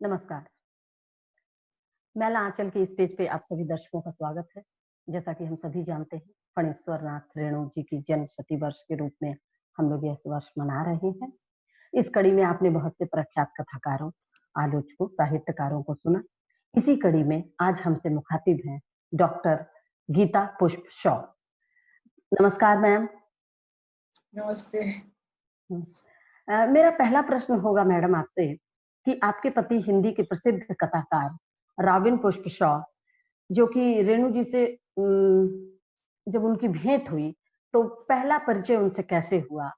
नमस्कार। मैला आंचल के इस पेज पे आप सभी दर्शकों का स्वागत है। जैसा कि हम सभी जानते हैं, फणीश्वर नाथ रेणु जी की जन्म शती वर्ष के रूप में हम लोग यह वर्ष मना रहे हैं। इस कड़ी में आपने बहुत से प्रख्यात कथाकारों, आलोचकों, साहित्यकारों को सुना। इसी कड़ी में आज हमसे मुखातिब हैं डॉक्टर गीता पुष्प शॉ। नमस्कार मैम। नमस्ते। मेरा पहला प्रश्न होगा मैडम आपसे कि आपके पति हिंदी के प्रसिद्ध कथाकार रॉबिन पुष्प शॉ, जो कि रेणु जी से जब उनकी भेंट हुई, तो पहला परिचय उनसे कैसे हुआ?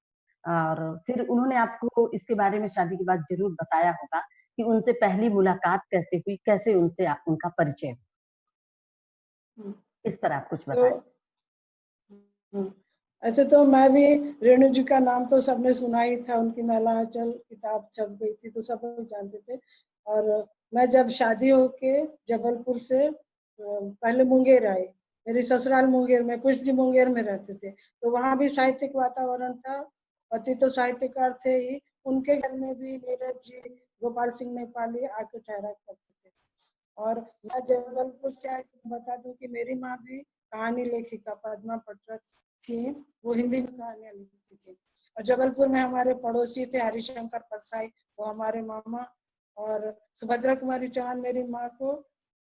और फिर उन्होंने आपको इसके बारे में शादी के बाद ज़रूर बताया होगा कि उनसे पहली मुलाकात कैसे हुई? कैसे उनसे उनका परिचय? इस पर आप कुछ बताएँ। ऐसे तो मैं भी रेणु जी का नाम तो सबने सुना ही था, उनकी मैला आंचल किताब छप गई थी तो सब लोग जानते थे। और मैं जब शादी होके जबलपुर से पहले मुंगेर आई, मेरी ससुराल मुंगेर में, पुष्प जी मुंगेर में रहते थे, तो वहाँ भी साहित्यिक वातावरण था। पति तो साहित्यकार थे ही, उनके घर में भी नीरज जी, गोपाल सिंह नेपाली आके ठहरा करते थे। और मैं जबलपुर से आई, बता दूं कि मेरी माँ भी कहानी लेखिका पद्मा पटरथ थी, वो हिंदी में कहानियां लिखती थी। और जबलपुर में हमारे पड़ोसी थे हरिशंकर परसाई, वो हमारे मामा। और सुभद्रा कुमारी चौहान मेरी माँ को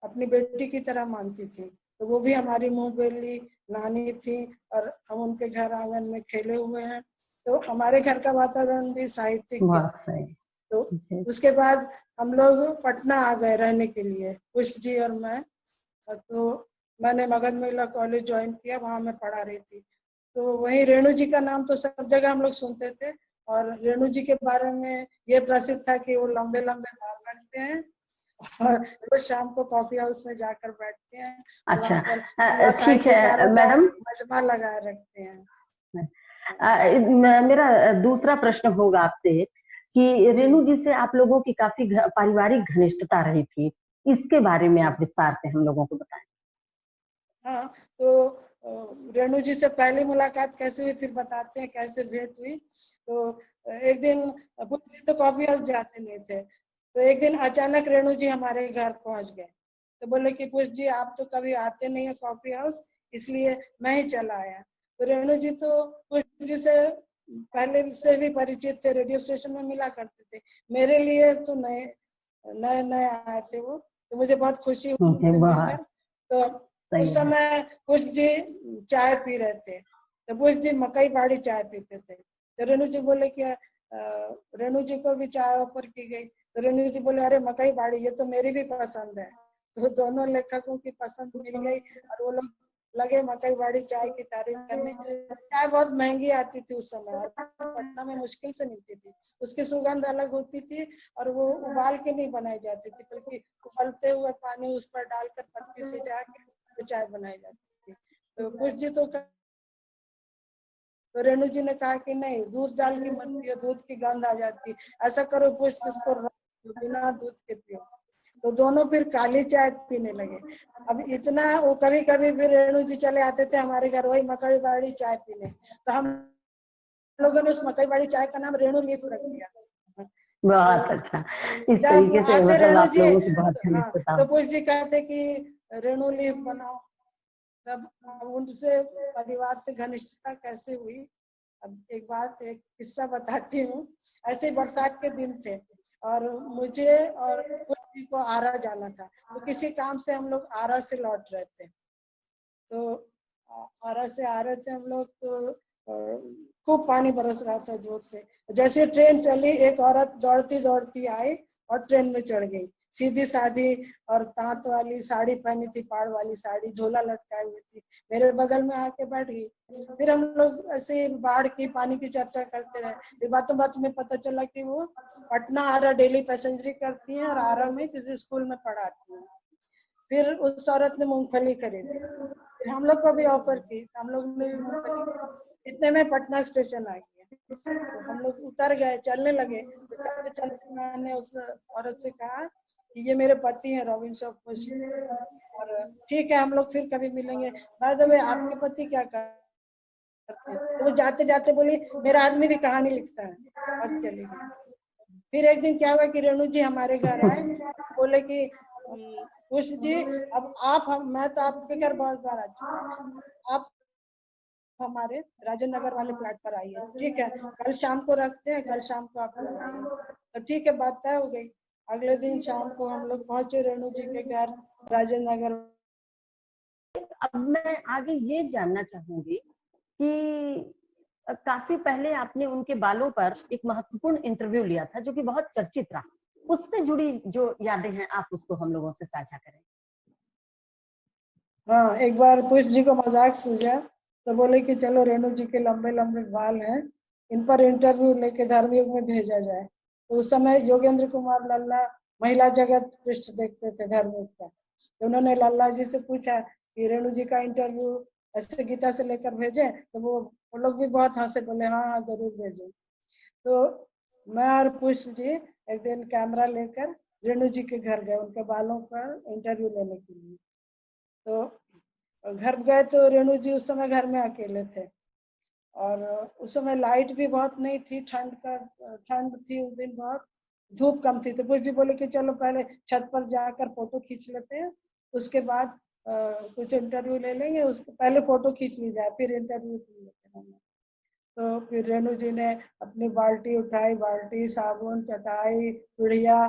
अपनी बेटी की तरह मानती थी, तो वो भी हमारी मुंह बोली नानी थी और हम उनके घर आंगन में खेले हुए हैं। तो हमारे घर का वातावरण भी साहित्यिक है। तो उसके बाद हम लोग पटना आ गए रहने के लिए, पुष्प जी और मैं। तो मैंने मगध महिला कॉलेज ज्वाइन किया, वहां मैं पढ़ा रही थी। तो वही रेणु जी का नाम तो सब जगह हम लोग सुनते थे। और रेणु जी के बारे में ये प्रसिद्ध था कि वो लंबे लंबे बाल रखते हैं और रोज शाम को कॉफी हाउस में जाकर बैठते हैं। अच्छा, ठीक साहित्यकारों है का मैडम। मजमा लगाए रखते हैं। मेरा दूसरा प्रश्न होगा आपसे कि रेणु जी से आप लोगों की काफी पारिवारिक घनिष्ठता रही थी, इसके बारे में आप विस्तार से हम लोगों को बताएं। हाँ, तो रेणु जी से पहली मुलाकात कैसे हुई फिर बताते हैं कैसे भेंट हुई। तो एक दिन पुष्प जी तो कॉफी हाउस जाते नहीं थे, तो एक दिन अचानक रेणु जी हमारे घर पहुंच गए। तो बोले कि पुष्प जी आप तो कभी आते नहीं है कॉफी हाउस, इसलिए मैं ही चला आया। तो रेणु जी तो पुष्प जी से पहले से भी परिचित थे, रेडियो स्टेशन में मिला करते थे। मेरे लिए तो नए नए नए आए थे वो, तो मुझे बहुत खुशी हुई उनसे मिलकर। तो उस समय पुष्प जी चाय पी रहे थे, तो पुष्प जी मकई बाड़ी चाय पीते थे। तो रेणु जी बोले कि रेणु जी को भी चाय ऑफर की गई, तो रेणु जी बोले अरे मकई बाड़ी ये तो मेरी भी पसंद है। तो दोनों लेखकों की पसंद मिल गई और वो लोग लगे मकई बाड़ी चाय की तारीफ करने। चाय बहुत महंगी आती थी उस समय और पटना में मुश्किल से मिलती थी। उसकी सुगंध अलग होती थी और वो उबाल के नहीं बनाई जाती थी, बल्कि उबलते हुए पानी उस पर डालकर पत्ती से जाके चाय बनाई जाती थी। तो पुष्प जी तो रेणु जी ने कहा कि नहीं, दूध डाल के मत पियो, दूध की गंध आ जाती, ऐसा करो पुष्प इसको बिना दूध के पियो। तो दोनों फिर काली चाय पीने लगे। अब इतना वो कभी कभी फिर रेणु जी चले आते थे हमारे घर वही मकई बाड़ी चाय पीने, तो हम लोगों ने उस मकई बाड़ी चाय का नाम रेणु लीफ रख दिया। बहुत अच्छा, इस जब तरीके से आते मतलब रेणु आप जी लोगों की बहुत हाँ, घनिष्ठता। तो पुष्प जी कहते कि रेणु लीफ बनाओ। तब उनसे परिवार से घनिष्ठता कैसे हुई, अब एक किस्सा बताती हूँ। ऐसे बरसात के दिन थे और मुझे और पुष्प जी को आरा जाना था, तो किसी काम से हम लोग आरा से लौट रहे थे। तो आरा से आ रहे थे हम लोग, तो खूब पानी बरस रहा था जोर से। जैसे ट्रेन चली, एक औरत दौड़ती दौड़ती आई और ट्रेन में चढ़ गई, सीधी सादी और तांत वाली साड़ी पहनी थी, पाड़ वाली साड़ी, झोला लटकाई हुई थी, मेरे बगल में आके बैठ गई। फिर हम लोग ऐसे बाढ़ की पानी की चर्चा करते रहे। फिर बातों बातों में पता चला कि वो पटना आरा डेली पैसेंजरी करती हैं और आरा में किसी स्कूल में पढ़ाती हैं। फिर उस औरत ने मूंगफली खरीदी, फिर हम लोग को भी ऑफर की, हम लोग ने भी मूंगफली। इतने में पटना स्टेशन आ गया, तो हम लोग उतर गए, चलने लगे। तो चलते चलते मैंने उस औरत से कहा कि ये मेरे पति हैं रॉबिन शॉ और ठीक है हम लोग फिर कभी मिलेंगे। बाय द वे आपके पति क्या करते हैं? तो वो जाते जाते बोली मेरा आदमी भी कहानी लिखता है, और चली गई। फिर एक दिन क्या हुआ कि रेणु जी हमारे घर आए, बोले कि पुष्प जी अब मैं तो आपके घर बहुत बार आ चुका है, आप हमारे राजेंद्र नगर वाले फ्लैट पर आइए, ठीक है, कल शाम को रखते हैं, कल शाम को आप लोग आइए। तो ठीक है, बात तय हो गई। अगले दिन शाम को हम लोग पहुंचे रेणु जी के घर राजेंद्र नगर। अब मैं आगे ये जानना चाहूंगी कि काफी पहले आपने उनके बालों पर एक महत्वपूर्ण इंटरव्यू लिया था जो कि बहुत चर्चित रहा, उससे जुड़ी जो यादें हैं आप उसको हम लोगों से साझा करें। हाँ, एक बार पुष्प जी को मजाक सूझा तो बोले कि चलो रेणु जी के लंबे लंबे बाल हैं, इन पर इंटरव्यू लेके धर्मयुग में भेजा जाए। तो उस समय योगेंद्र कुमार लल्ला महिला जगत पृष्ठ देखते थे धर्मयुग का, तो उन्होंने लल्ला जी से पूछा कि रेणु जी का इंटरव्यू ऐसे गीता से लेकर भेजे, तो वो लोग भी बहुत हंसे, बोले हाँ हाँ जरूर भेजो। तो मैं और पुष्प जी एक दिन कैमरा लेकर रेणु जी के घर गए उनके बालों पर इंटरव्यू लेने के लिए। तो घर गए तो रेणु जी उस समय घर में अकेले थे, और उस समय लाइट भी बहुत नहीं थी, ठंड थी उस दिन, बहुत धूप कम थी। तो पुष्प जी बोले कि चलो पहले छत पर जाकर फोटो खींच लेते हैं, उसके बाद कुछ इंटरव्यू ले लेंगे, उसके पहले फोटो खींच ली जाए फिर इंटरव्यू लेते हैं। तो फिर रेणु जी ने अपनी बाल्टी उठाई, बाल्टी, साबुन, चटाई, पुड़िया,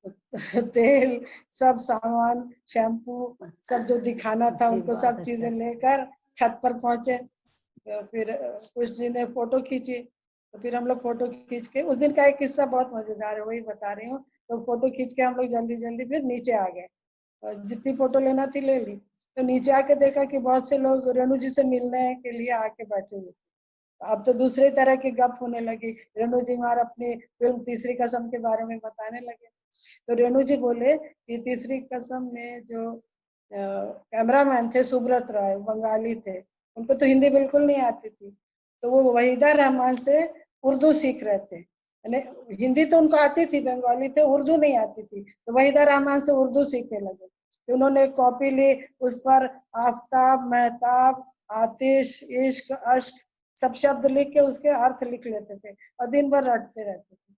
तेल, सब सामान, शैम्पू, सब जो दिखाना था उनको, सब चीजें लेकर छत पर पहुंचे। तो फिर पुष्प जी ने फोटो खींची, तो फिर हम लोग फोटो खींच के, उस दिन का एक किस्सा बहुत मजेदार है, वही बता रही हूँ। तो फोटो खींच के हम लोग जल्दी जल्दी फिर नीचे आ गए, जितनी फोटो लेना थी ले ली। तो नीचे आके देखा कि बहुत से लोग रेणु जी से मिलने के लिए आके बैठे हुए। अब तो दूसरे तरह की गप होने लगी, रेणु जी हमारा अपनी फिल्म तीसरी कसम के बारे में बताने लगे। तो रेणु जी बोले कि तीसरी कसम में जो कैमरामैन थे सुब्रत राय, बंगाली थे, उनको तो हिंदी बिल्कुल नहीं आती थी, तो वो वहीदा रहमान से उर्दू सीख रहे थे। हिंदी तो उनको आती थी, बंगाली थे, उर्दू नहीं आती थी, तो वहीदा रहमान से उर्दू सीखने लगे। तो उन्होंने एक कॉपी ली, उस पर आफ्ताब, महताब, आतिश, इश्क, अश्क सब शब्द लिख के उसके अर्थ लिख लेते थे और दिन भर रटते रहते थे।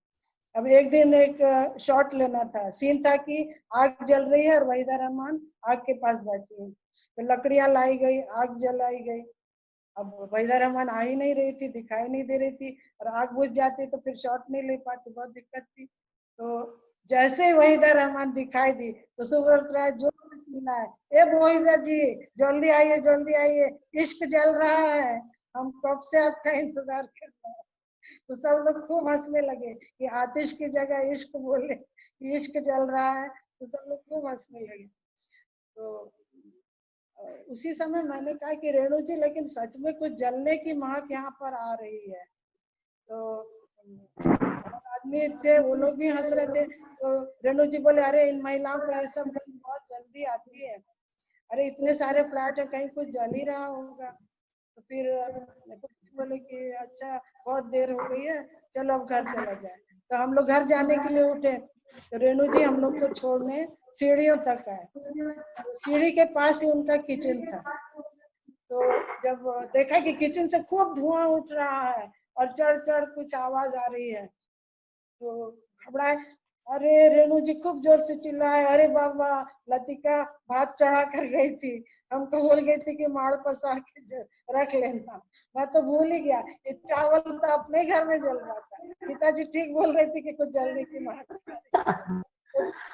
अब एक दिन एक शॉट लेना था, सीन था कि आग जल रही है और वहीदा रहमान आग के पास बैठी है, तो लकड़ियां लाई गई, आग जलाई गई। अब वहीदा रहमान आ ही नहीं रही थी, दिखाई नहीं दे रही थी, और आग बुझ जाती तो फिर शॉट नहीं ले पाती, बहुत दिक्कत थी। तो जैसे ही वहीदा रहमान दिखाई दी तो सुब्रत राय जोर से चिल्लाए, ए वहीदा जी जल्दी आइए, जल्दी आइए, इश्क जल रहा है, हम कब से आपका इंतजार कर रहे हैं। तो सब लोग खूब हंसने लगे कि आतिश की जगह इश्क बोले, इश्क जल रहा है, तो सब लोग खूब हंसने लगे। तो उसी समय मैंने कहा कि रेणु जी लेकिन सच में कुछ जलने की महक यहाँ पर आ रही है। तो और आदमी थे वो लोग भी हंस रहे थे। तो रेणु जी बोले, अरे इन महिलाओं को ये सब बहुत जल्दी आती है, अरे इतने सारे फ्लैट है, कहीं कुछ जल ही रहा होगा। तो फिर बोले कि अच्छा बहुत देर हो गई है, चलो अब घर चला जाए। तो हम लोग घर जाने के लिए उठे, तो रेणु जी हम लोग को छोड़ने सीढ़ियों तक आए, तो सीढ़ी के पास ही उनका किचन था। तो जब देखा कि किचन से खूब धुआं उठ रहा है और चढ़ चढ़ कुछ आवाज आ रही है, तो घबराए, अरे रेणु जी खूब जोर से चिल्लाए, अरे बाबा लतिका भात चढ़ा कर गई थी, हमको बोल गई थी कि माड़ पसा के रख लेना, मैं तो भूल ही गया, ये चावल तो अपने घर में जल रहा था, पिताजी ठीक बोल रहे थे कि कुछ जलने की महक आ रही है।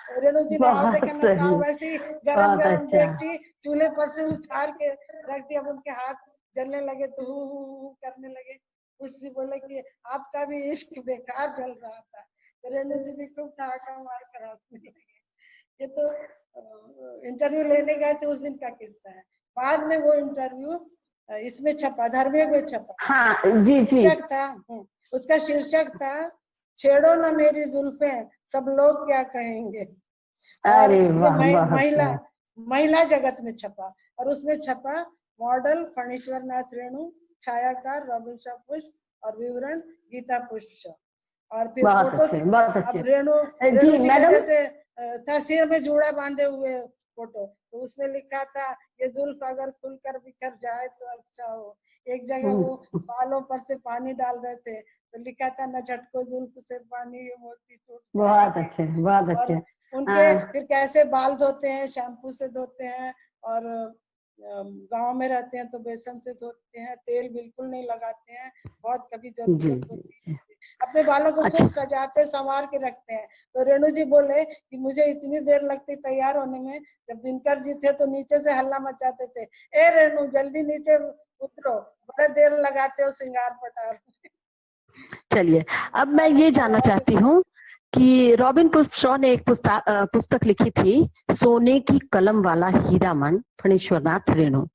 तो रेणु जी ने आओ बहुत देखा ना सही, ताव वैसे ही गरम बहुत गरम अच्छा। डेगची चूल्हे पर से उतार के रख दिया, अब उनके हाथ जलने लगे तो हु करने लगे। कुछ बोले कि आपका भी इश्क बेकार चल रहा था, तो रेणु जी भी खूब ठहाका मार कर हंसने लगे। ये तो इंटरव्यू लेने गए थे उस दिन का किस्सा है। बाद में वो इंटरव्यू इसमें छपा, धर्मयुग में छपा। हाँ जी जी। शीर्षक था, उसका शीर्षक था, छेड़ो ना मेरी जुल्फें, सब लोग क्या कहेंगे। और अरे ये वाह, बहुत महिला सही। महिला जगत में छपा, और उसमें छपा मॉडल फणीश्वर नाथ रेणु, छायाकार रघुशा पुष्प और विवरण गीता पुष्प। और फिर बहुत फोटो थी, अच्छे, बहुत अब अच्छे। रेणु जी जी का मैडम। जैसे था सिर में जूड़ा बांधे हुए फोटो, तो उसमें लिखा था, ये जुल्फ अगर खुलकर बिखर जाए तो अच्छा हो। एक जगह वो बालों पर से पानी डाल रहे थे, तो लिखा था न झटको जुल्फ से पानी ये मोती टूट बहुत जाएंगे। अच्छे, बहुत और अच्छे। उनके फिर कैसे बाल धोते हैं, शैम्पू से धोते हैं, और गांव में रहते हैं तो बेसन से धोते हैं, तेल बिल्कुल नहीं लगाते हैं, बहुत कभी जी जरूरत जी होती जी। है। अपने बालों को खूब अच्छा, सजाते संवार के रखते हैं। तो रेणु जी बोले कि मुझे इतनी देर लगती तैयार होने में, जब दिनकर जी थे तो नीचे से हल्ला मचाते थे, ए रेणु जल्दी नीचे उतरो, बड़ा देर लगाते हो श्रृंगार पटार। चलिए अब मैं ये जानना चाहती हूँ कि रॉबिन शॉ ने एक पुस्तक लिखी थी, सोने की कलम वाला हीरामन, फणीश्वरनाथ रेणु।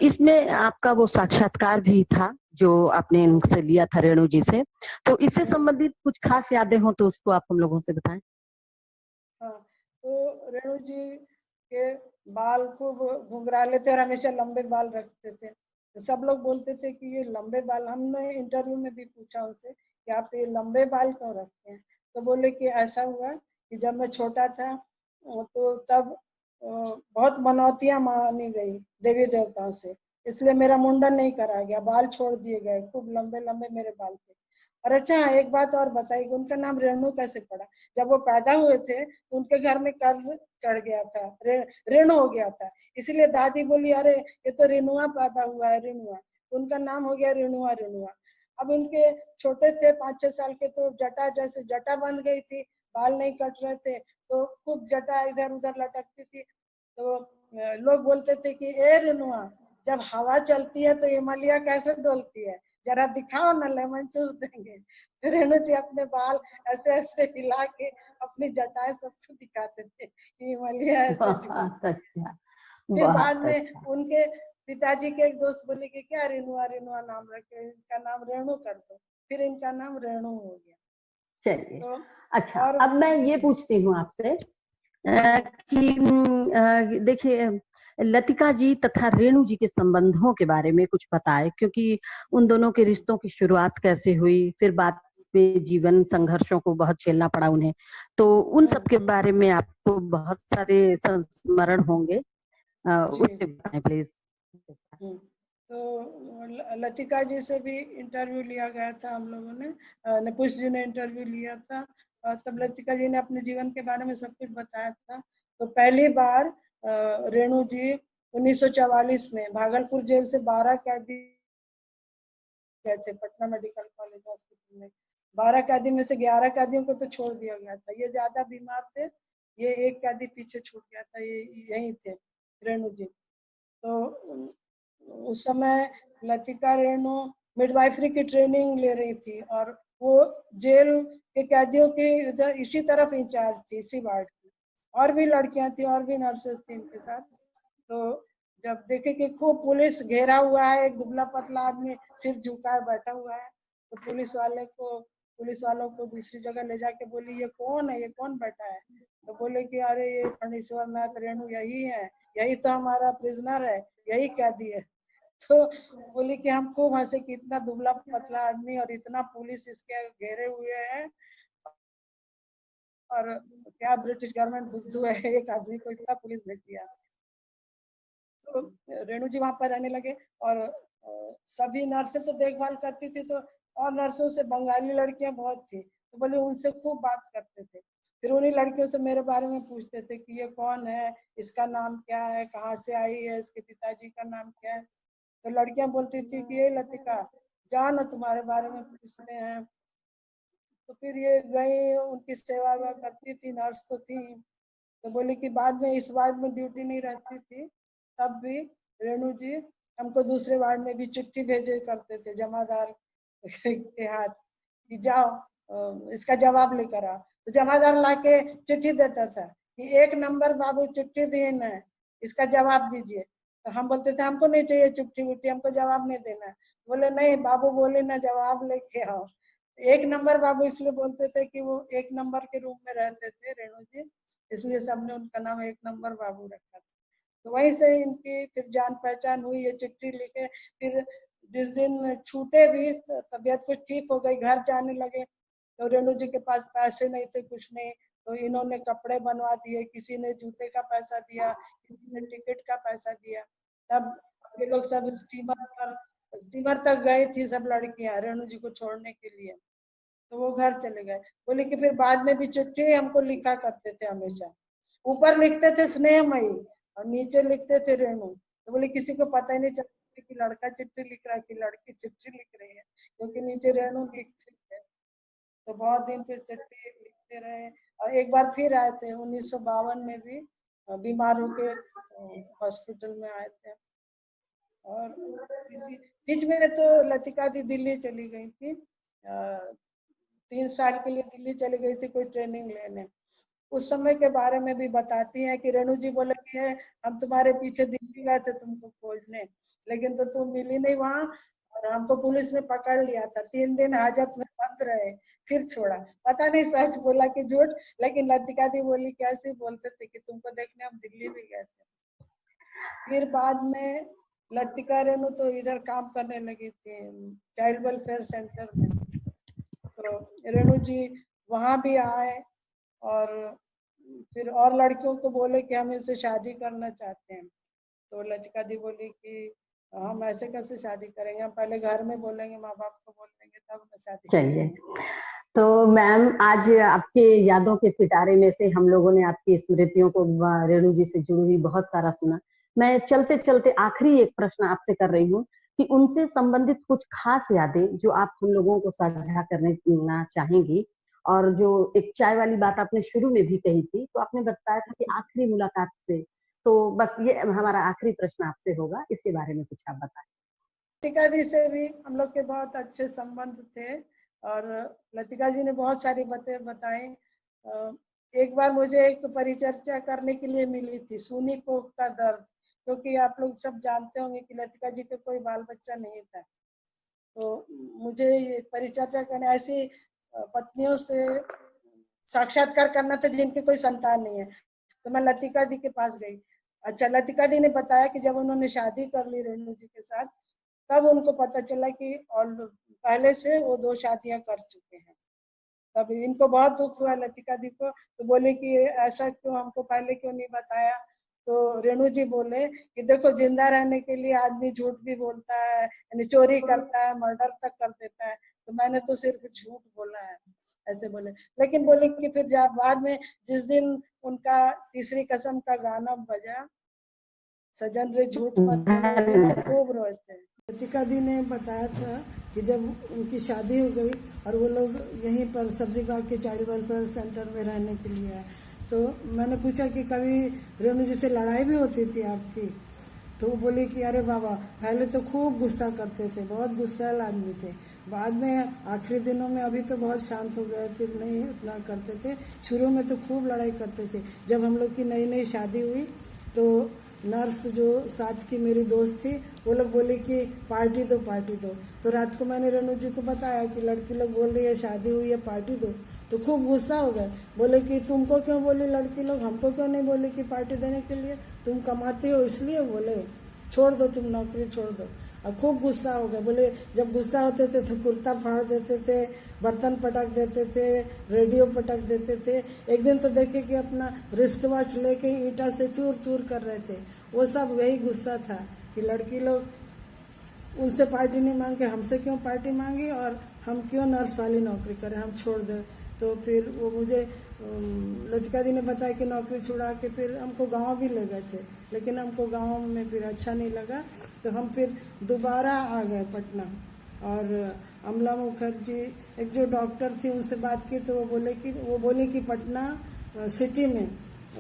इसमें आपका वो साक्षात्कार भी था जो आपने इनसे लिया था, रेणु जी से। तो इससे संबंधित कुछ खास यादें हो तो उसको आप हम लोगों से बताएं। हाँ, तो रेणु जी के बाल खूब घुंघराले थे और हमेशा लंबे बाल रखते थे। तो सब लोग बोलते थे कि ये लंबे बाल, हमने इंटरव्यू में भी पूछा उनसे कि आप ये लंबे बाल क्यों रखते हैं, तो बोले कि ऐसा हुआ कि जब मैं छोटा था तो तब बहुत मनौतियां मानी गई देवी देवताओं से, इसलिए मेरा मुंडन नहीं करा गया, बाल छोड़ दिए गए, खूब लंबे लंबे मेरे बाल थे। और अच्छा एक बात और बताई, उनका नाम रेणु कैसे पड़ा। जब वो पैदा हुए थे तो उनके घर में कर्ज चढ़ गया था, ऋण हो गया था, इसलिए दादी बोली अरे ये तो रेणुआ पैदा हुआ है, रेणुआ, तो उनका नाम हो गया रेणुआ रेणुआ। अब इनके छोटे थे 5-6 साल के, तो जटा जैसे जटा बंध गई थी, बाल नहीं कट रहे थे, तो खूब जटा इधर उधर लटकती थी। तो लोग बोलते थे कि ए रेणुआ, जब हवा चलती है तो हिमालय कैसे डोलती है, जरा दिखाओ ना, लेमन चूस देंगे। तो रेणु जी अपने बाल ऐसे ऐसे हिला के अपनी जटाएं सबको दिखाते थे कि हिमालय ऐसे झूम। बहुत अच्छा, फिर बाद बहुत में अच्छा। उनके पिताजी के एक दोस्त बोले कि क्या रेणुआ रेणुआ नाम रखे, इनका नाम रेणु कर दो, फिर इनका नाम रेणु हो गया। चलिए, तो अच्छा और अब मैं ये पूछती हूँ आपसे कि देखिए, लतिका जी तथा रेणु जी के संबंधों के बारे में कुछ बताए, क्योंकि उन दोनों के रिश्तों की शुरुआत कैसे हुई, फिर बाद में जीवन संघर्षों को बहुत झेलना पड़ा उन्हें, तो उन सब के बारे में आपको बहुत सारे संस्मरण होंगे, जी उसके बारे में प्लीज। तो लतिका जी से भी इंटरव्यू लिया गया था हम लोगों ने, नकुश जी ने इंटरव्यू लिया था, तब लतिका जी ने अपने जीवन के बारे में सब कुछ बताया था। तो पहली बार रेणु जी 1944 में भागलपुर जेल से 12 कैदी गए थे पटना मेडिकल कॉलेज हॉस्पिटल में। 12 कैदी में से 11 कैदियों को तो छोड़ दिया गया था, ये ज्यादा बीमार थे, ये एक कैदी पीछे छूट गया था, ये यही थे रेणु जी। तो उस समय लतिका रेणु मिडवाइफरी की ट्रेनिंग ले रही थी, और वो जेल के कैदियों की इसी तरफ इंचार्ज थी, इसी वार्ड की। और भी लड़कियां थी और भी नर्सेस थी इनके साथ। तो जब देखे कि खूब पुलिस घेरा हुआ है, एक दुबला पतला आदमी सिर झुकाए बैठा हुआ है, तो पुलिस वालों को दूसरी जगह ले जाके बोली ये कौन है, ये कौन बैठा है। तो बोले कि अरे ये फणीश्वर नाथ रेणु यही है, यही तो हमारा प्रिजनर है, यही कैदी है। तो बोली कि हम खूब हंसे कि इतना दुबला पतला आदमी और इतना पुलिस इसके घेरे हुए है, और क्या ब्रिटिश गवर्नमेंट बुद्धू है, एक आदमी को इतना पुलिस भेज दिया। तो रेणु जी वहां पर रहने लगे, और सभी नर्सें तो देखभाल करती थी, तो और नर्सों से बंगाली लड़कियां बहुत थी, तो बोले उनसे खूब बात करते थे। फिर उन्हीं लड़कियों से मेरे बारे में पूछते थे कि ये कौन है, इसका नाम क्या है, कहाँ से आई है, इसके पिताजी का नाम क्या है। तो लड़कियां बोलती थी कि ये लतिका, जान तुम्हारे बारे में पूछते हैं। तो फिर ये गई, उनकी सेवा करती थी, नर्स तो थी। तो बोली कि बाद में इस वार्ड में ड्यूटी नहीं रहती थी, तब भी रेणु जी हमको दूसरे वार्ड में भी चिट्ठी भेजे करते थे जमादार के हाथ कि जाओ इसका जवाब लेकर आओ। तो जमादार लाके चिट्ठी देता था कि 1 नंबर बाबू चिट्ठी दिए न, इसका जवाब दीजिए। तो हम बोलते थे हमको नहीं चाहिए चिट्ठी उट्ठी, हमको जवाब नहीं देना है। बोले नहीं बाबू बोले ना जवाब लेके आओ। 1 नंबर बाबू इसलिए बोलते थे कि वो 1 नंबर के रूम में रहते थे रेणु जी, इसलिए सबने उनका नाम 1 नंबर बाबू रखा था। तो वहीं से इनकी फिर जान पहचान हुई, ये चिट्ठी लिखे। फिर जिस दिन छूटे भी, तबीयत कुछ ठीक हो गई, घर जाने लगे, तो रेणु जी के पास पैसे नहीं थे, कुछ नहीं, तो इन्होंने कपड़े बनवा दिए, किसी ने जूते का पैसा दिया, किसी ने टिकट का पैसा दिया। तब ये लोग सब स्टीमर पर स्टीमर तक गई थी सब लड़कियां रेणु जी को छोड़ने के लिए, तो वो घर चले गए। बोले कि फिर बाद में भी चिट्ठी हमको लिखा करते थे हमेशा, ऊपर लिखते थे स्नेहमयी और नीचे लिखते थे रेणु। तो बोले किसी को पता ही नहीं चलता कि लड़का चिट्ठी लिख रहा है कि लड़की चिट्ठी लिख रही है, क्योंकि नीचे रेणु लिखते थे। तो बहुत दिन फिर चिट्ठी लिखते रहे। और एक बार फिर आए थे 1952 में भी, बीमार होके हॉस्पिटल में आए थे। और इसी बीच में तो लतिका दी दिल्ली चली गई थी, 3 साल के लिए दिल्ली चली गई थी कोई ट्रेनिंग लेने। उस समय के बारे में भी बताती हैं कि रेणु जी बोले कि है हम तुम्हारे पीछे दिल्ली गए थे तुमको खोजने, लेकिन तो तुम मिली नहीं वहां, और हमको पुलिस ने पकड़ लिया था, 3 दिन हाजत में बंद रहे, फिर छोड़ा। पता नहीं सच बोला कि झूठ, लेकिन लतिका दी बोली कैसे बोलते थे कि तुमको देखने हम दिल्ली भी गए थे। फिर बाद में लतिका रेणु तो इधर काम करने लगी थी चाइल्ड वेलफेयर सेंटर में। तो रेणु जी वहां भी आए और फिर और लड़कियों को बोले कि हम इनसे शादी करना चाहते हैं। तो लतिका दी बोली कि हम ऐसे कैसे शादी करेंगे, हम पहले घर में बोलेंगे, माँ बाप को बोलेंगे, तब हम शादी चलिए, करेंगे। तो मैम आज आपके यादों के पिटारे में से हम लोगों ने आपकी स्मृतियों को रेणु जी से जुड़ी हुई बहुत सारा सुना। मैं चलते चलते आखिरी एक प्रश्न आपसे कर रही हूँ कि उनसे संबंधित कुछ खास यादें जो आप हम लोगों को साझा करना चाहेंगी, और जो एक चाय वाली बात आपने शुरू में भी कही थी, तो आपने बताया था कि आखिरी मुलाकात से, तो बस ये हमारा आखिरी प्रश्न आपसे होगा, इसके बारे में कुछ आप बताएं। लतिका जी से भी हम लोग के बहुत अच्छे संबंध थे और लतिका जी ने बहुत सारी बातें बताई। एक बार मुझे एक परिचर्चा करने के लिए मिली थी, सूनी कोख का दर्द, क्योंकि आप लोग सब जानते होंगे कि लतिका जी का कोई बाल बच्चा नहीं था। तो मुझे ये परिचर्चा करने, ऐसी पत्नियों से साक्षात्कार करना था जिनकी कोई संतान नहीं है। तो मैं लतिका दी के पास गई। अच्छा, लतिका दी ने बताया कि जब उन्होंने शादी कर ली रेणु जी के साथ, तब उनको पता चला कि और पहले से वो 2 शादियां कर चुके हैं। तब इनको बहुत दुख हुआ लतिका दी को, तो बोले कि ऐसा क्यों, हमको पहले क्यों नहीं बताया। तो रेणु जी बोले कि देखो, जिंदा रहने के लिए आदमी झूठ भी बोलता है, यानी चोरी करता है, मर्डर तक कर देता है, तो मैंने तो सिर्फ झूठ बोला है, ऐसे बोले। लेकिन बोले कि फिर जब बाद में जिस दिन उनका तीसरी कसम का गाना बजा, सजन रे झूठ मत बोलो, उस दिन हम खूब रोए थे। लतिका दी ने बताया था कि जब उनकी शादी हो गई और वो लोग यहीं पर सब्जी बाग के चाइल्ड वेलफेयर सेंटर में रहने के लिए आए, तो मैंने पूछा कि कभी रेणु जी से लड़ाई भी होती थी आपकी। तो वो बोली कि अरे बाबा, पहले तो खूब गुस्सा करते थे, बहुत गुस्सैल आदमी थे, बाद में आखिरी दिनों में अभी तो बहुत शांत हो गए, फिर नहीं उतना करते थे। शुरू में तो खूब लड़ाई करते थे। जब हम लोग की नई नई शादी हुई तो नर्स जो साथ की मेरी दोस्त थी, वो लोग बोले कि पार्टी दो पार्टी दो। तो रात को मैंने रेणु जी को बताया कि लड़की लोग बोल रही है शादी हुई है, पार्टी दो। तो खूब गुस्सा हो गए, बोले कि तुमको क्यों बोली लड़की लोग, हमको क्यों नहीं बोली कि पार्टी देने के लिए, तुम कमाती हो इसलिए बोले, छोड़ दो, तुम नौकरी छोड़ दो। और खूब गुस्सा हो गया। बोले जब गुस्सा होते थे तो कुर्ता फाड़ देते थे, बर्तन पटक देते थे, रेडियो पटक देते थे। एक दिन तो देखे कि अपना रिस्ट वॉच लेके ईंटा से चूर चूर कर रहे थे। वो सब वही गुस्सा था कि लड़की लोग उनसे पार्टी नहीं मांगे, हमसे क्यों पार्टी मांगी, और हम क्यों नर्स वाली नौकरी करें, हम छोड़ दें। तो फिर वो मुझे लतिका दी ने बताया कि नौकरी छुड़ा के फिर हमको गांव भी ले गए थे, लेकिन हमको गांव में फिर अच्छा नहीं लगा, तो हम फिर दोबारा आ गए पटना। और अमला मुखर्जी एक जो डॉक्टर थी, उनसे बात की तो वो बोली कि पटना सिटी में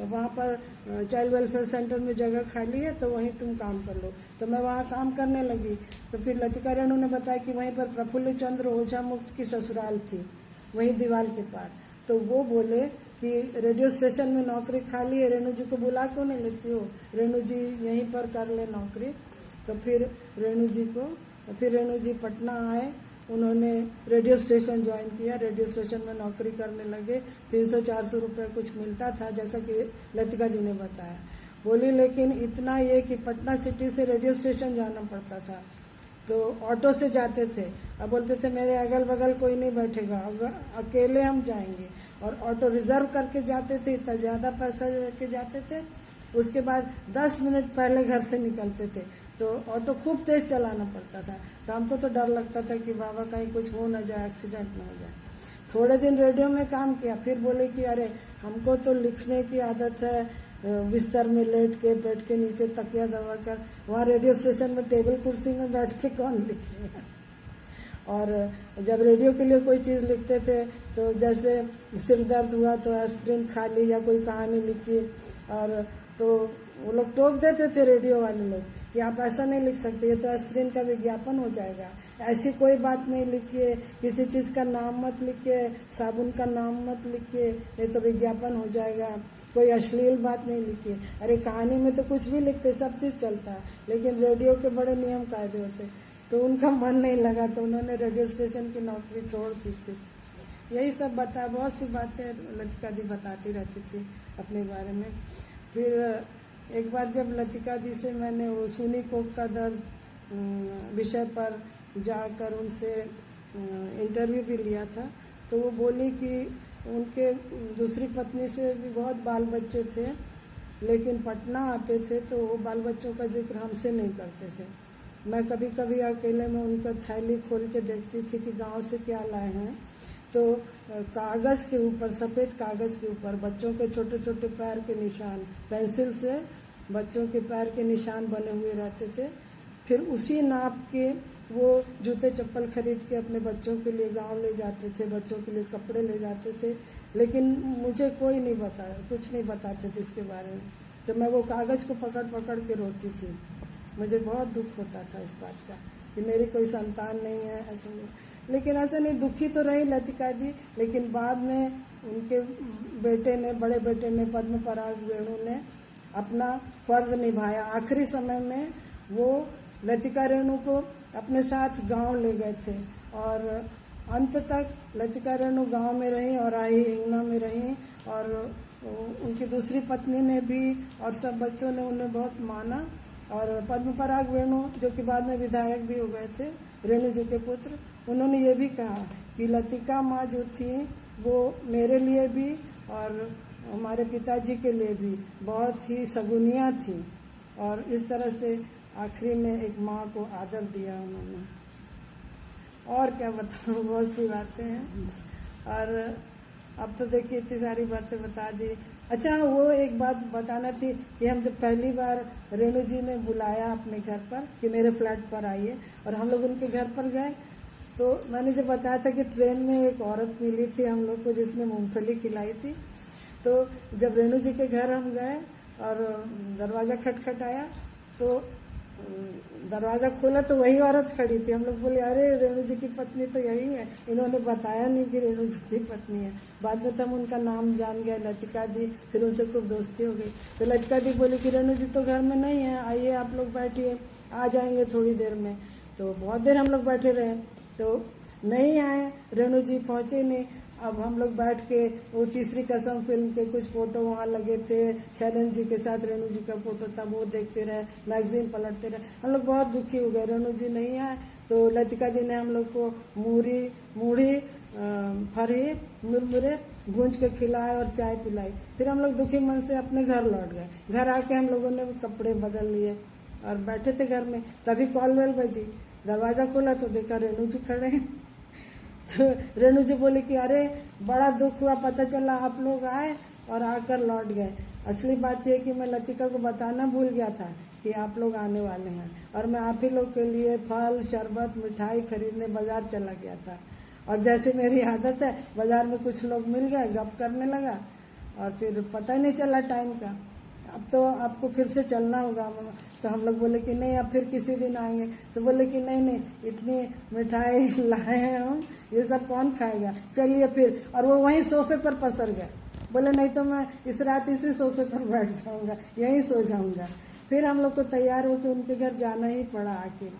वहाँ पर चाइल्ड वेलफेयर सेंटर में जगह खाली है, तो वहीं तुम काम कर लो। तो मैं वहाँ काम करने लगी। तो फिर लतिका रेणु ने बताया कि वहीं पर प्रफुल्ल चंद्र ओझा मुफ्त की ससुराल थी, वहीं दीवार के पार। तो वो बोले कि रेडियो स्टेशन में नौकरी खाली है, रेणु जी को बुला क्यों नहीं लेती हो, रेणु जी यहीं पर कर ले नौकरी। तो फिर रेणु जी पटना आए, उन्होंने रेडियो स्टेशन ज्वाइन किया, रेडियो स्टेशन में नौकरी करने लगे। 300-400 रुपये कुछ मिलता था, जैसा कि लतिका दी ने बताया। बोली लेकिन इतना ये कि पटना सिटी से रेडियो स्टेशन जाना पड़ता था, तो ऑटो से जाते थे। अब बोलते थे मेरे अगल बगल कोई नहीं बैठेगा, अकेले हम जाएंगे, और ऑटो रिजर्व करके जाते थे, इतना ज़्यादा पैसा लेके जाते थे। उसके बाद 10 मिनट पहले घर से निकलते थे। तो तो ऑटो खूब तेज चलाना पड़ता था। तो हमको तो डर लगता था कि बाबा कहीं कुछ हो ना जाए, एक्सीडेंट ना हो जाए। थोड़े दिन रेडियो में काम किया, फिर बोले कि अरे हमको तो लिखने की आदत है, बिस्तर में लेट के, पेट के नीचे तकिया दबा कर, वहाँ रेडियो स्टेशन में टेबल कुर्सी में बैठ के कौन लिखेगा। और जब रेडियो के लिए कोई चीज़ लिखते थे तो जैसे सिर दर्द हुआ तो एस्प्रिन खा ली या कोई कहानी लिखी, और तो वो लोग टोक देते थे रेडियो वाले लोग कि आप ऐसा नहीं लिख सकते, ये तो एस्प्रिन का विज्ञापन हो जाएगा, ऐसी कोई बात नहीं लिखिए, किसी चीज़ का नाम मत लिखिए, साबुन का नाम मत लिखिए, नहीं तो विज्ञापन हो जाएगा, कोई अश्लील बात नहीं लिखिए। अरे कहानी में तो कुछ भी लिखते, सब चीज़ चलता है, लेकिन रेडियो के बड़े नियम कायदे होते। तो उनका मन नहीं लगा तो उन्होंने रेडियो स्टेशन की नौकरी छोड़ दी। फिर यही सब बता, बहुत सी बातें लतिका दी बताती रहती थी अपने बारे में। फिर एक बार जब लतिका दी से मैंने वो सुनी कोख का दर्द विषय पर जाकर उनसे इंटरव्यू भी लिया था, तो वो बोली कि उनके दूसरी पत्नी से भी बहुत बाल बच्चे थे, लेकिन पटना आते थे तो वो बाल बच्चों का जिक्र हमसे नहीं करते थे। मैं कभी कभी अकेले में उनका थैली खोल के देखती थी कि गांव से क्या लाए हैं, तो कागज़ के ऊपर, सफ़ेद कागज़ के ऊपर बच्चों के छोटे छोटे पैर के निशान, पेंसिल से बच्चों के पैर के निशान बने हुए रहते थे। फिर उसी नाप के वो जूते चप्पल खरीद के अपने बच्चों के लिए गांव ले जाते थे, बच्चों के लिए कपड़े ले जाते थे, लेकिन मुझे कोई नहीं बताया, कुछ नहीं बताते थे इसके बारे में। तो मैं वो कागज़ को पकड़ पकड़ के रोती थी। मुझे बहुत दुख होता था इस बात का कि मेरी कोई संतान नहीं है, ऐसा। लेकिन ऐसा नहीं, दुखी तो रही लतिका दी, लेकिन बाद में उनके बेटे ने, बड़े बेटे ने, पद्म पराग वेणु ने अपना फर्ज निभाया। आखिरी समय में वो लतिका रेणु को अपने साथ गांव ले गए थे, और अंत तक लतिका रेणु गांव में रहीं और आई हिंगना में रहीं, और उनकी दूसरी पत्नी ने भी और सब बच्चों ने उन्हें बहुत माना। और पद्म पराग वेणु, जो कि बाद में विधायक भी हो गए थे, रेणु जी के पुत्र, उन्होंने ये भी कहा कि लतिका माँ जो थी वो मेरे लिए भी और हमारे पिताजी के लिए भी बहुत ही सगुनिया थी, और इस तरह से आखिरी में एक माँ को आदर दिया उन्होंने। और क्या बताऊँ, बहुत सी बातें हैं, और अब तो देखिए इतनी सारी बातें बता दी। अच्छा, वो एक बात बताना थी कि हम जब पहली बार रेणु जी ने बुलाया अपने घर पर कि मेरे फ्लैट पर आइए, और हम लोग उनके घर पर गए, तो मैंने जब बताया था कि ट्रेन में एक औरत मिली थी हम लोग को जिसने मूंगफली खिलाई थी, तो जब रेणु जी के घर हम गए और दरवाज़ा खटखटाया तो दरवाज़ा खोला तो वही औरत खड़ी थी। हम लोग बोले अरे रेणु जी की पत्नी तो यही है, इन्होंने बताया नहीं कि रेणु जी की पत्नी है। बाद में तो हम उनका नाम जान गए, लतिका दी, फिर उनसे खूब दोस्ती हो गई। तो लतिका दी बोली कि रेणु जी तो घर में नहीं है, आइए आप लोग बैठिए, आ जाएंगे थोड़ी देर में। तो बहुत देर हम लोग बैठे रहे, तो नहीं आए, रेणु जी पहुँचे नहीं। अब हम लोग बैठ के वो तीसरी कसम फिल्म के कुछ फोटो वहाँ लगे थे, शैलेंद्र जी के साथ रेणु जी का फोटो था, वो देखते रहे, मैगजीन पलटते रहे। हम लोग बहुत दुखी हो गए, रेणु जी नहीं आए। तो लतिका जी ने हम लोग को मूढ़ी फरी मुरमुरे भूंज के खिलाए और चाय पिलाई। फिर हम लोग दुखी मन से अपने घर लौट गए। घर आके हम लोगों ने कपड़े बदल लिए और बैठे थे घर में, तभी कॉल बेल बजी। दरवाज़ा खोला तो देखा रेणु जी खड़े हैं। तो रेणु जी बोली कि अरे बड़ा दुख हुआ, पता चला आप लोग आए और आकर लौट गए। असली बात यह कि मैं लतिका को बताना भूल गया था कि आप लोग आने वाले हैं, और मैं आप ही लोग के लिए फल, शरबत, मिठाई खरीदने बाज़ार चला गया था। और जैसे मेरी आदत है, बाज़ार में कुछ लोग मिल गए, गप करने लगा, और फिर पता ही नहीं चला टाइम का। अब तो आपको फिर से चलना होगा। तो हम लोग बोले कि नहीं, अब फिर किसी दिन आएंगे। तो बोले कि नहीं, इतनी मिठाई लाए हैं हम, ये सब कौन खाएगा, चलिए फिर। और वो वहीं सोफे पर पसर गए। बोले नहीं तो मैं इस रात इसी सोफे पर बैठ जाऊंगा, यहीं सो जाऊंगा। फिर हम लोग को तैयार होकर उनके घर जाना ही पड़ा आखिर।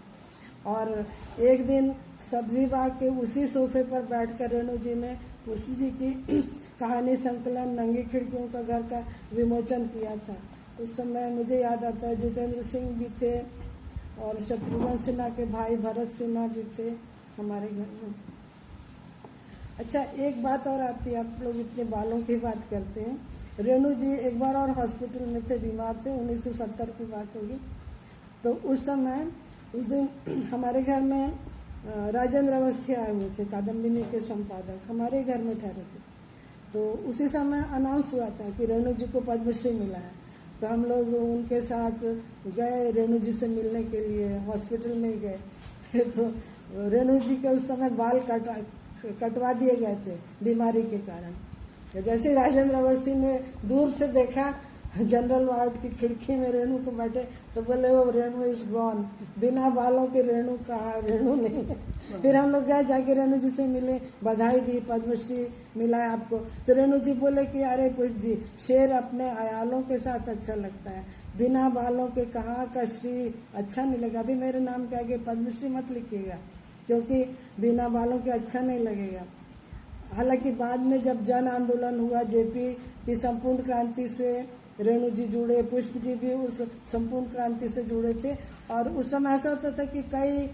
और एक दिन सब्जी बाग के उसी सोफे पर बैठकर रेणु जी ने तुलसी जी की कहानी संकलन नंगी खिड़कियों का घर का विमोचन किया था। उस समय मुझे याद आता है जितेंद्र सिंह भी थे और शत्रुघ्न सिन्हा के भाई भरत सिन्हा भी थे हमारे घर में। अच्छा, एक बात और आती है, आप लोग इतने बालों की बात करते हैं। रेणु जी एक बार और हॉस्पिटल में थे, बीमार थे, 1970 की बात होगी। तो उस समय उस दिन हमारे घर में राजेंद्र अवस्थी आए हुए थे, कादम्बिनी के संपादक हमारे घर में ठहरे थे। तो उसी समय अनाउंस हुआ था कि रेणु जी को पद्मश्री मिला है। तो हम लोग उनके साथ गए रेणु जी से मिलने के लिए, हॉस्पिटल में गए। तो रेणु जी के उस समय बाल कटवा दिए गए थे बीमारी के कारण। जैसे ही राजेंद्र अवस्थी ने दूर से देखा जनरल वार्ड की खिड़की में रेणु को बैठे, तो बोले वो रेणु इज गॉन, बिना बालों के रेणु कहाँ, रेणु नहीं है। फिर हम लोग गए, जाके रेणु जी से मिले, बधाई दी, पद्मश्री मिला है आपको। तो रेणु जी बोले कि अरे पुष्प जी, शेर अपने अयालों के साथ अच्छा लगता है, बिना बालों के कहाँ का श्री अच्छा नहीं लगा। अभी मेरे नाम के आगे पद्मश्री मत लिखिएगा, क्योंकि बिना बालों के अच्छा नहीं लगेगा। हालांकि बाद में जब जन आंदोलन हुआ, जेपी की संपूर्ण क्रांति से रेणु जी जुड़े, पुष्प जी भी उस संपूर्ण क्रांति से जुड़े थे। और उस समय ऐसा होता था कि कई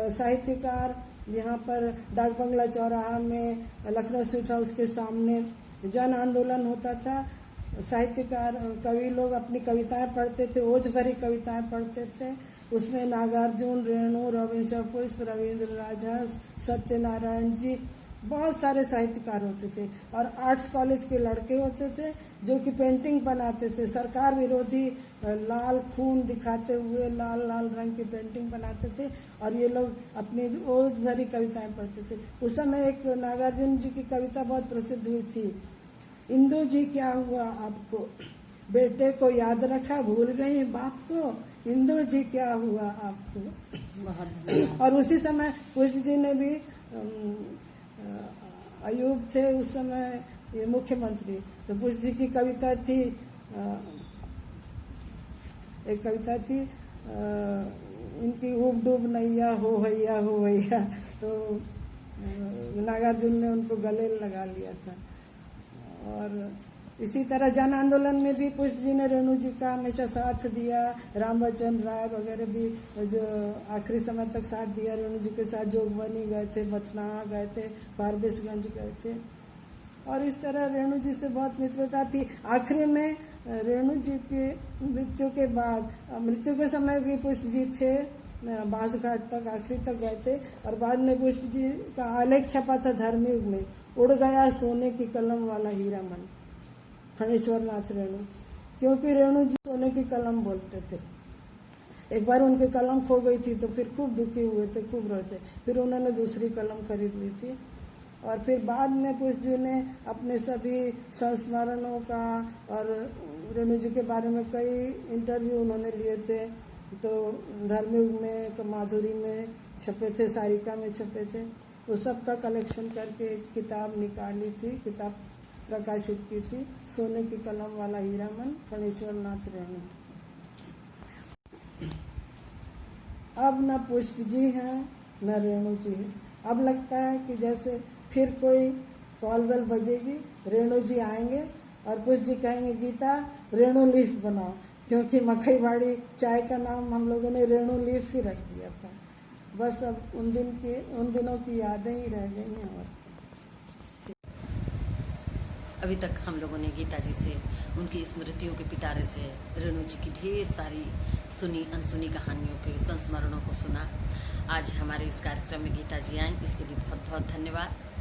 साहित्यकार यहाँ पर डाक बंगला चौराहा में, लखनऊ स्वीट हाउस के सामने जन आंदोलन होता था। साहित्यकार कवि लोग अपनी कविताएं पढ़ते थे, ओज भरी कविताएं पढ़ते थे। उसमें नागार्जुन, रेणु, रविंद्र पुष्प, रविंद्र राजहंस, सत्यनारायण जी, बहुत सारे साहित्यकार होते थे। और आर्ट्स कॉलेज के लड़के होते थे जो कि पेंटिंग बनाते थे, सरकार विरोधी लाल खून दिखाते हुए लाल लाल रंग की पेंटिंग बनाते थे। और ये लोग अपनी ओज भरी कविताएं पढ़ते थे। उस समय एक नागार्जुन जी की कविता बहुत प्रसिद्ध हुई थी, इंदु जी क्या हुआ आपको, बेटे को याद रखा भूल गई बाप को, इंदु जी क्या हुआ आपको। और उसी समय पुष्प जी ने भी, अयूब थे उस समय ये मुख्यमंत्री, तो पुष्प जी की कविता थी, एक कविता थी उनकी, ऊब डूब नैया हो भैया। तो नागार्जुन ने उनको गले लगा लिया था। और इसी तरह जन आंदोलन में भी पुष्प जी ने रेणु जी का हमेशा साथ दिया। रामबच्चन राय वगैरह भी जो आखिरी समय तक साथ दिया रेणु जी के साथ। जोगबनी गए थे, बथनाहा गए थे, फारबिसगंज गए थे। और इस तरह रेणु जी से बहुत मित्रता थी। आखिरी में रेणु जी की मृत्यु के बाद, मृत्यु के समय भी पुष्प जी थे, बांसघाट तक आखिरी तक गए थे। और बाद में पुष्प जी का आलेख छपा था धर्मयुग में, उड़ गया सोने की कलम वाला हीरा मन, फणेश्वर नाथ रेणु। क्योंकि रेणु जी सोने की कलम बोलते थे। एक बार उनकी कलम खो गई थी तो फिर खूब दुखी हुए थे, खूब रोए थे। फिर उन्होंने दूसरी कलम खरीद ली थी। और फिर बाद में पुष्प जी ने अपने सभी संस्मरणों का और रेणु जी के बारे में कई इंटरव्यू उन्होंने लिए थे। तो धर्मयुग में, माधुरी में छपे थे, सारिका में छपे थे। वो सब का कलेक्शन करके एक किताब निकाली थी, किताब प्रकाशित की थी, सोने की कलम वाला हीरा मन, फणेश्वर नाथ रेणु। अब न पुष्प जी हैं न रेणु जी हैं। अब लगता है कि जैसे फिर कोई कॉल बेल बजेगी, रेणु जी आएंगे और पुष्प जी कहेंगे गीता रेणु लीफ बनाओ, क्योंकि मकईवाड़ी चाय का नाम हम लोगों ने रेणु लीफ ही रख दिया था। बस अब उन दिनों की यादें ही रह गई हैं। और अभी तक हम लोगों ने गीता जी से, उनकी स्मृतियों के पिटारे से रेणु जी की ढेर सारी सुनी अनसुनी कहानियों के संस्मरणों को सुना। आज हमारे इस कार्यक्रम में गीता जी आए, इसके लिए बहुत बहुत धन्यवाद।